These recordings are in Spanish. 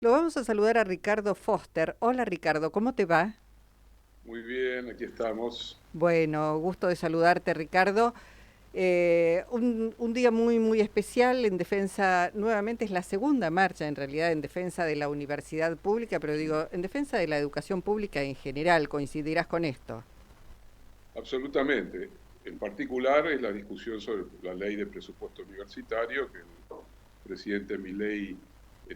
Lo vamos a saludar a Ricardo Foster. Hola Ricardo, ¿cómo te va? Muy bien, aquí estamos. Bueno, gusto de saludarte Ricardo. Un día muy especial en defensa, nuevamente es la segunda marcha en realidad en defensa de la universidad pública, pero digo, en defensa de la educación pública en general, coincidirás con esto. Absolutamente. En particular es la discusión sobre la ley de presupuesto universitario que el presidente Milei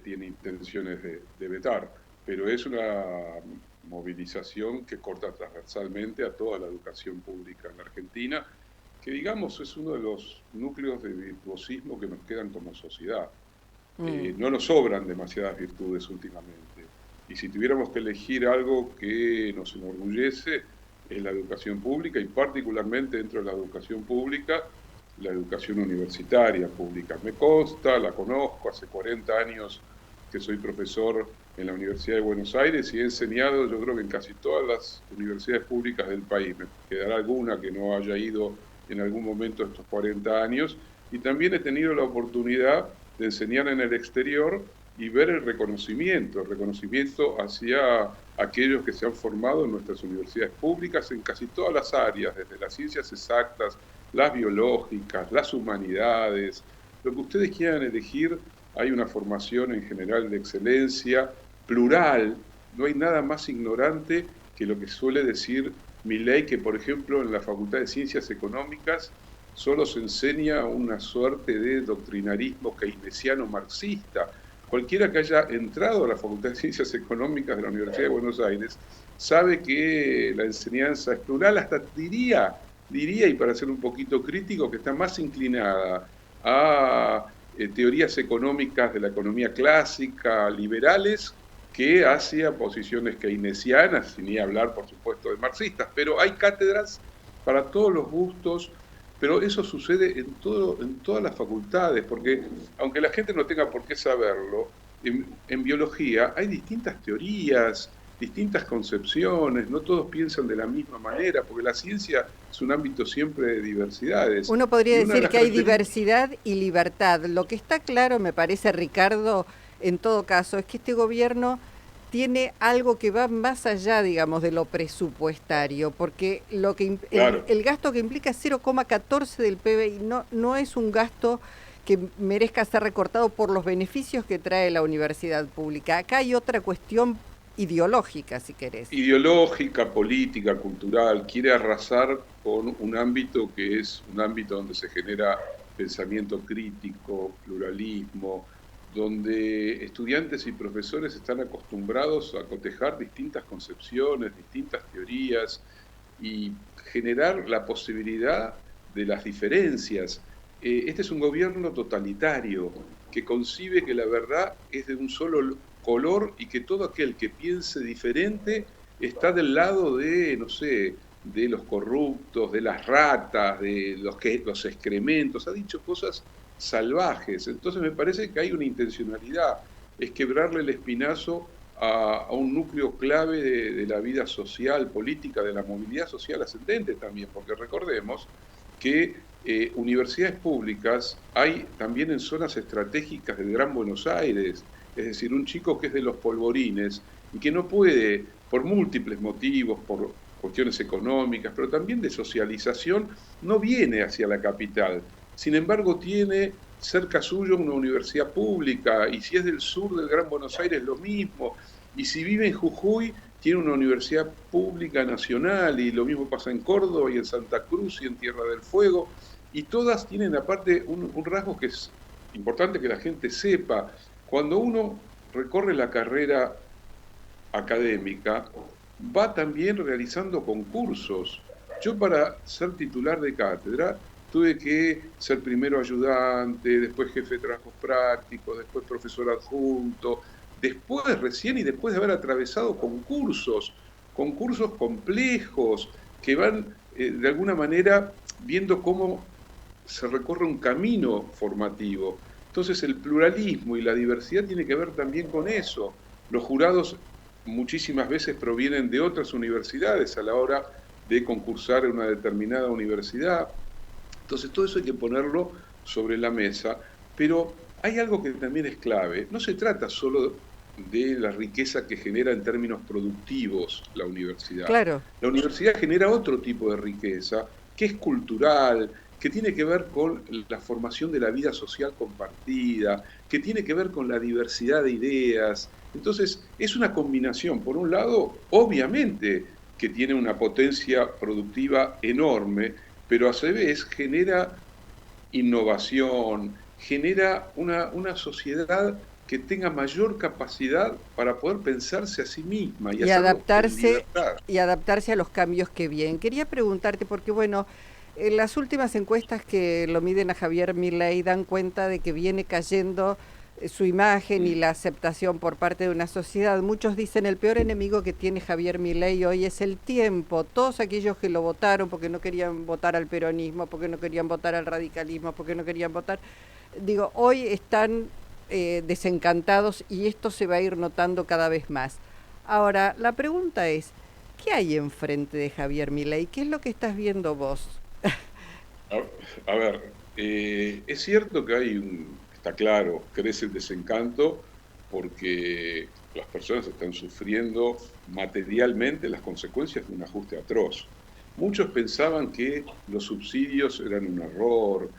tiene intenciones de vetar, pero es una movilización que corta transversalmente a toda la educación pública en la Argentina, que digamos es uno de los núcleos de virtuosismo que nos quedan como sociedad. Mm. No nos sobran demasiadas virtudes últimamente. Y si tuviéramos que elegir algo que nos enorgullece, es la educación pública y particularmente dentro de la educación pública, la educación universitaria pública. Me consta, la conozco, hace 40 años que soy profesor en la Universidad de Buenos Aires y he enseñado, yo creo que en casi todas las universidades públicas del país. Me quedará alguna que no haya ido en algún momento estos 40 años. Y también he tenido la oportunidad de enseñar en el exterior y ver el reconocimiento hacia aquellos que se han formado en nuestras universidades públicas en casi todas las áreas, desde las ciencias exactas, las biológicas, las humanidades, lo que ustedes quieran elegir, hay una formación en general de excelencia, plural, no hay nada más ignorante que lo que suele decir Milei, que por ejemplo en la Facultad de Ciencias Económicas solo se enseña una suerte de doctrinarismo keynesiano marxista. Cualquiera que haya entrado a la Facultad de Ciencias Económicas de la Universidad de Buenos Aires sabe que la enseñanza es plural, hasta diría, y para ser un poquito crítico, que está más inclinada a teorías económicas de la economía clásica, liberales, que hacia posiciones keynesianas, sin ni hablar, por supuesto, de marxistas. Pero hay cátedras para todos los gustos, pero eso sucede en todas las facultades, porque aunque la gente no tenga por qué saberlo, en biología hay distintas teorías, distintas concepciones, no todos piensan de la misma manera, porque la ciencia es un ámbito siempre de diversidades. Uno podría Y una de decir las que hay características, diversidad y libertad. Lo que está claro, me parece, Ricardo, en todo caso, es que este gobierno tiene algo que va más allá, digamos, de lo presupuestario, porque claro, el gasto que implica 0,14 del PBI no es un gasto que merezca ser recortado por los beneficios que trae la universidad pública. Acá hay otra cuestión ideológica, si querés. ideológica, política, cultural, quiere arrasar con un ámbito que es un ámbito donde se genera pensamiento crítico, pluralismo, donde estudiantes y profesores están acostumbrados a cotejar distintas concepciones, distintas teorías y generar la posibilidad de las diferencias. Este es un gobierno totalitario que concibe que la verdad es de un solo color y que todo aquel que piense diferente está del lado de, no sé, de los corruptos, de las ratas, de los excrementos, ha dicho cosas salvajes. Entonces me parece que hay una intencionalidad, es quebrarle el espinazo a un núcleo clave de la vida social, política, de la movilidad social ascendente también, porque recordemos que universidades públicas hay también en zonas estratégicas del Gran Buenos Aires, es decir, un chico que es de los polvorines y que no puede, por múltiples motivos, por cuestiones económicas, pero también de socialización, no viene hacia la capital. Sin embargo, tiene cerca suyo una universidad pública y si es del sur del Gran Buenos Aires, lo mismo. Y si vive en Jujuy, tiene una universidad pública nacional y lo mismo pasa en Córdoba y en Santa Cruz y en Tierra del Fuego. Y todas tienen aparte un rasgo que es importante que la gente sepa. Cuando uno recorre la carrera académica, va también realizando concursos. Yo para ser titular de cátedra tuve que ser primero ayudante, después jefe de trabajos prácticos, después profesor adjunto, después recién y después de haber atravesado concursos complejos que van de alguna manera viendo cómo se recorre un camino formativo. Entonces el pluralismo y la diversidad tiene que ver también con eso. Los jurados muchísimas veces provienen de otras universidades a la hora de concursar en una determinada universidad. Entonces todo eso hay que ponerlo sobre la mesa, pero hay algo que también es clave. No se trata solo de la riqueza que genera en términos productivos la universidad. Claro. La universidad genera otro tipo de riqueza, que es cultural, que tiene que ver con la formación de la vida social compartida, que tiene que ver con la diversidad de ideas. Entonces, es una combinación. Por un lado, obviamente que tiene una potencia productiva enorme, pero a su vez genera innovación, genera una sociedad que tenga mayor capacidad para poder pensarse a sí misma y hacerlo en libertad. Y adaptarse a los cambios que vienen. Quería preguntarte, porque bueno, en las últimas encuestas que lo miden a Javier Milei dan cuenta de que viene cayendo su imagen y la aceptación por parte de una sociedad. Muchos dicen el peor enemigo que tiene Javier Milei hoy es el tiempo. Todos aquellos que lo votaron porque no querían votar al peronismo, porque no querían votar al radicalismo, porque no querían votar, digo, hoy están desencantados y esto se va a ir notando cada vez más. Ahora, la pregunta es, ¿qué hay enfrente de Javier Milei? ¿Qué es lo que estás viendo vos? A ver, es cierto que está claro, crece el desencanto porque las personas están sufriendo materialmente las consecuencias de un ajuste atroz. Muchos pensaban que los subsidios eran un error,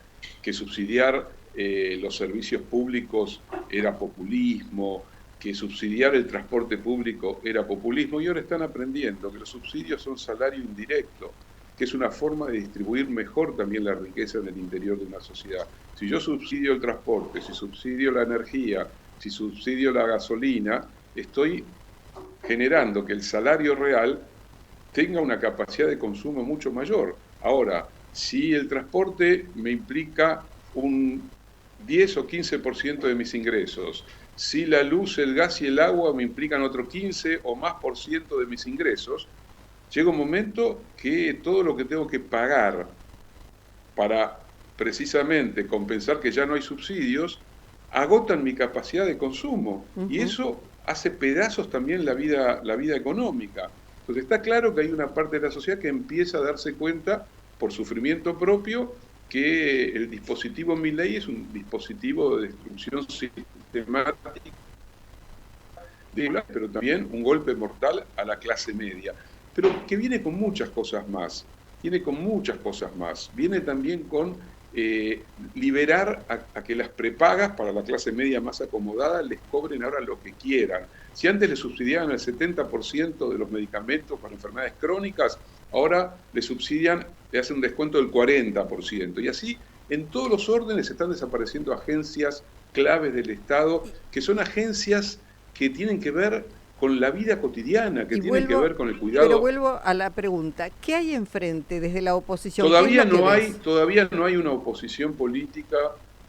que subsidiar los servicios públicos era populismo, que subsidiar el transporte público era populismo, y ahora están aprendiendo que los subsidios son salario indirecto, que es una forma de distribuir mejor también la riqueza en el interior de una sociedad. Si yo subsidio el transporte, si subsidio la energía, si subsidio la gasolina, estoy generando que el salario real tenga una capacidad de consumo mucho mayor. Ahora, si el transporte me implica un 10 o 15% de mis ingresos, si la luz, el gas y el agua me implican otro 15 o más por ciento de mis ingresos, llega un momento que todo lo que tengo que pagar para precisamente compensar que ya no hay subsidios, agotan mi capacidad de consumo. Y eso hace pedazos también la vida económica. Entonces está claro que hay una parte de la sociedad que empieza a darse cuenta, por sufrimiento propio, que el dispositivo Milei es un dispositivo de destrucción sistemática, pero también un golpe mortal a la clase media. Pero que viene con muchas cosas más, Viene también con liberar a que las prepagas para la clase media más acomodada les cobren ahora lo que quieran. Si antes les subsidiaban el 70% de los medicamentos para enfermedades crónicas, ahora le hacen un descuento del 40%. Y así, en todos los órdenes están desapareciendo agencias claves del Estado, que son agencias que tienen que ver con la vida cotidiana, que tienen que ver con el cuidado. Pero vuelvo a la pregunta, ¿qué hay enfrente desde la oposición? Todavía no hay una oposición política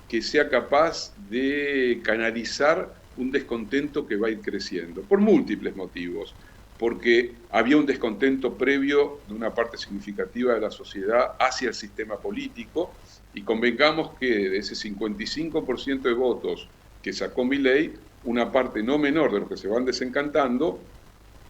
que sea capaz de canalizar un descontento que va a ir creciendo, por múltiples motivos. Porque había un descontento previo de una parte significativa de la sociedad hacia el sistema político, y convengamos que de ese 55% de votos que sacó Milei, una parte no menor de los que se van desencantando,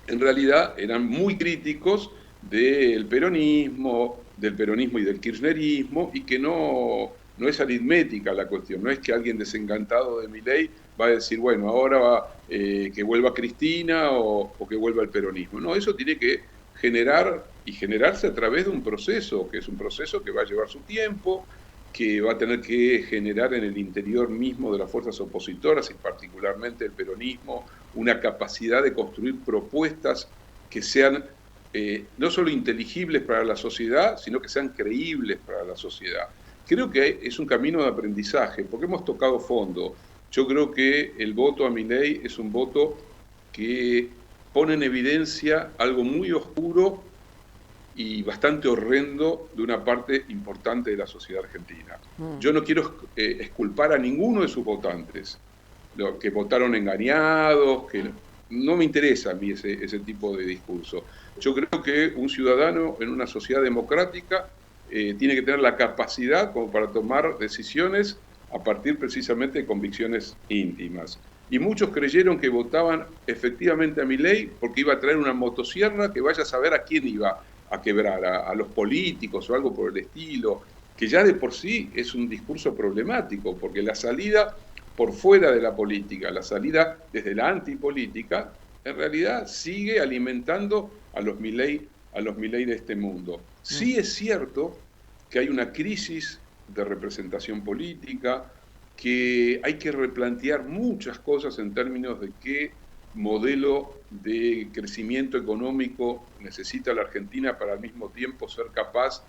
en realidad eran muy críticos del peronismo y del kirchnerismo, y que no es aritmética la cuestión, no es que alguien desencantado de Milei va a decir, bueno, ahora que vuelva Cristina o que vuelva el peronismo. No, eso tiene que generarse a través de un proceso, que es un proceso que va a llevar su tiempo, que va a tener que generar en el interior mismo de las fuerzas opositoras, y particularmente el peronismo, una capacidad de construir propuestas que sean no solo inteligibles para la sociedad, sino que sean creíbles para la sociedad. Creo que es un camino de aprendizaje, porque hemos tocado fondo. Yo creo que el voto a Milei es un voto que pone en evidencia algo muy oscuro y bastante horrendo de una parte importante de la sociedad argentina. Yo no quiero exculpar a ninguno de sus votantes, los que votaron engañados, que no me interesa a mí ese tipo de discurso. Yo creo que un ciudadano en una sociedad democrática tiene que tener la capacidad como para tomar decisiones a partir precisamente de convicciones íntimas. Y muchos creyeron que votaban efectivamente a Milei porque iba a traer una motosierra que vaya a saber a quién iba a quebrar, a los políticos o algo por el estilo, que ya de por sí es un discurso problemático, porque la salida por fuera de la política, la salida desde la antipolítica, en realidad sigue alimentando a los Milei de este mundo. Sí es cierto que hay una crisis de representación política, que hay que replantear muchas cosas en términos de qué modelo de crecimiento económico necesita la Argentina para al mismo tiempo ser capaz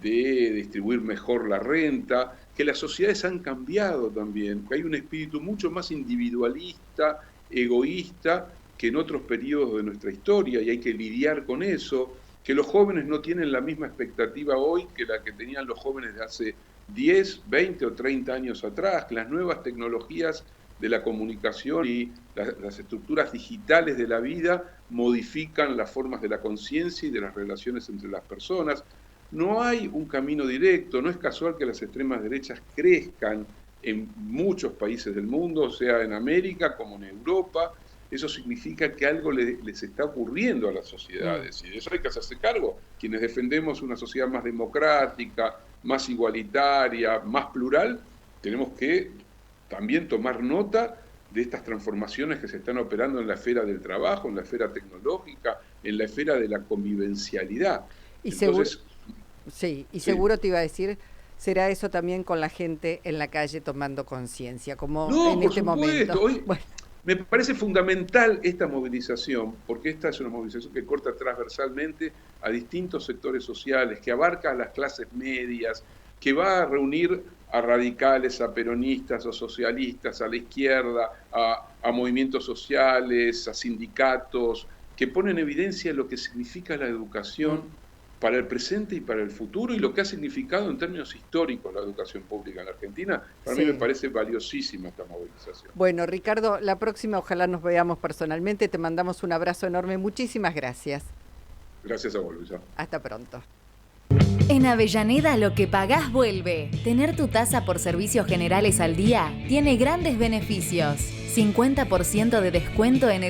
de distribuir mejor la renta, que las sociedades han cambiado también, que hay un espíritu mucho más individualista, egoísta, que en otros periodos de nuestra historia, y hay que lidiar con eso, que los jóvenes no tienen la misma expectativa hoy que la que tenían los jóvenes de hace 10, 20 o 30 años atrás, que las nuevas tecnologías de la comunicación y las estructuras digitales de la vida modifican las formas de la conciencia y de las relaciones entre las personas. No hay un camino directo, no es casual que las extremas derechas crezcan en muchos países del mundo, sea en América como en Europa. Eso significa que algo les está ocurriendo a las sociedades, y de eso hay que hacerse cargo. Quienes defendemos una sociedad más democrática, más igualitaria, más plural, tenemos que también tomar nota de estas transformaciones que se están operando en la esfera del trabajo, en la esfera tecnológica, en la esfera de la convivencialidad. Y entonces, seguro te iba a decir, será eso también con la gente en la calle tomando conciencia, como en este momento. Hoy, me parece fundamental esta movilización, porque esta es una movilización que corta transversalmente a distintos sectores sociales, que abarca a las clases medias, que va a reunir a radicales, a peronistas, a socialistas, a la izquierda, a movimientos sociales, a sindicatos, que ponen en evidencia lo que significa la educación para el presente y para el futuro, y lo que ha significado en términos históricos la educación pública en la Argentina. Para mí me parece valiosísima esta movilización. Bueno, Ricardo, la próxima ojalá nos veamos personalmente. Te mandamos un abrazo enorme. Muchísimas gracias. Gracias a vos, Luisa. Hasta pronto. En Avellaneda lo que pagás vuelve. Tener tu tasa por servicios generales al día tiene grandes beneficios. 50% de descuento en el